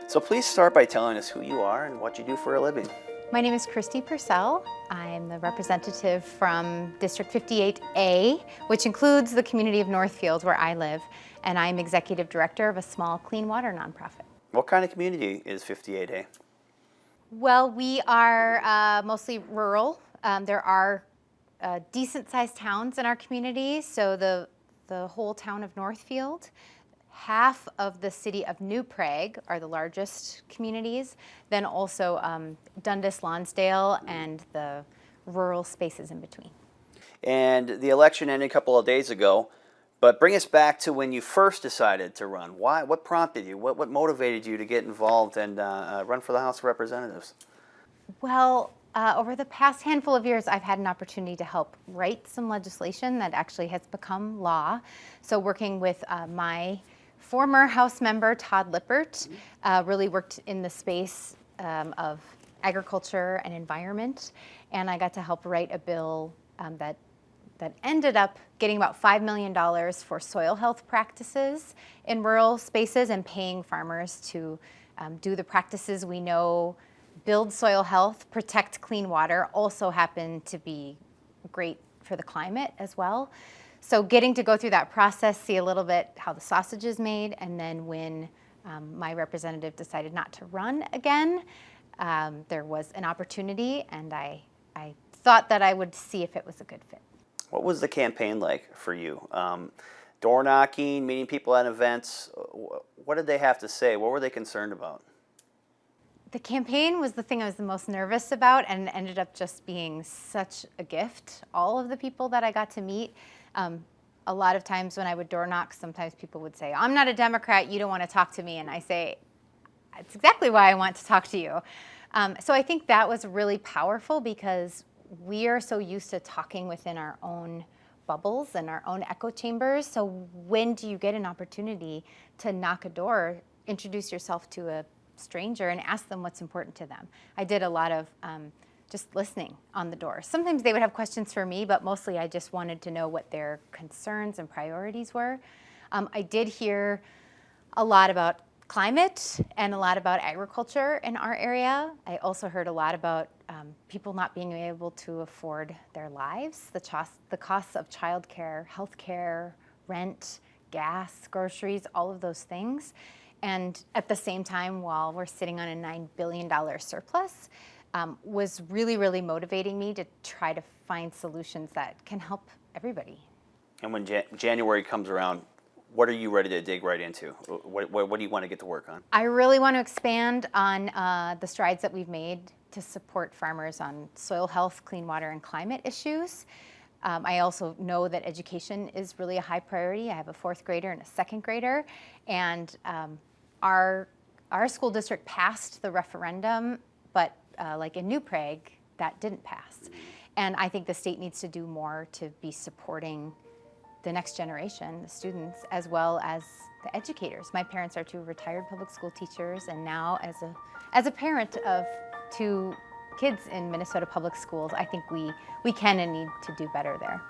So please start by telling us who you are and what you do for a living. My name is Kristi Pursell. I'm the representative from District 58A, which includes the community of Northfield where I live, and I'm executive director of a small clean water nonprofit. What kind of community is 58A? Well, we are mostly rural. There are decent-sized towns in our community, so the whole town of Northfield. Half of the city of New Prague are the largest communities, then also Dundas, Lonsdale, and the rural spaces in between. And the election ended a couple of days ago, but bring us back to when you first decided to run. Why? What prompted you? What motivated you to get involved and run for the House of Representatives? Well, over the past handful of years, I've had an opportunity to help write some legislation that actually has become law. So working with my former House member, Todd Lippert, really worked in the space of agriculture and environment, and I got to help write a bill that ended up getting about $5 million for soil health practices in rural spaces and paying farmers to do the practices we know build soil health, protect clean water, also happen to be great for the climate as well. So getting to go through that process, see a little bit how the sausage is made, and then when my representative decided not to run again, there was an opportunity, and I thought that I would see if it was a good fit. What was the campaign like for you? Door knocking, meeting people at events. What did they have to say? What were they concerned about? The campaign was the thing I was the most nervous about, and ended up just being such a gift. All of the people that I got to meet, a lot of times when I would door knock, sometimes people would say, "I'm not a Democrat, you don't want to talk to me." And I say, "That's exactly why I want to talk to you." So I think that was really powerful because we are so used to talking within our own bubbles and our own echo chambers. So when do you get an opportunity to knock a door, introduce yourself to a stranger and ask them what's important to them? I did a lot of just listening on the door. Sometimes they would have questions for me, but mostly I just wanted to know what their concerns and priorities were. I did hear a lot about climate and a lot about agriculture in our area. I also heard a lot about people not being able to afford their lives, the costs of childcare, healthcare, rent, gas, groceries, all of those things. And at the same time, while we're sitting on a $9 billion surplus, was really, really motivating me to try to find solutions that can help everybody. And when January comes around, what are you ready to dig right into? What do you want to get to work on? I really want to expand on the strides that we've made to support farmers on soil health, clean water, and climate issues. I also know that education is really a high priority. I have a fourth grader and a second grader, and our school district passed the referendum, but like in New Prague, that didn't pass. And I think the state needs to do more to be supporting the next generation, the students, as well as the educators. My parents are two retired public school teachers, and now as a parent of two kids in Minnesota public schools, I think we can and need to do better there.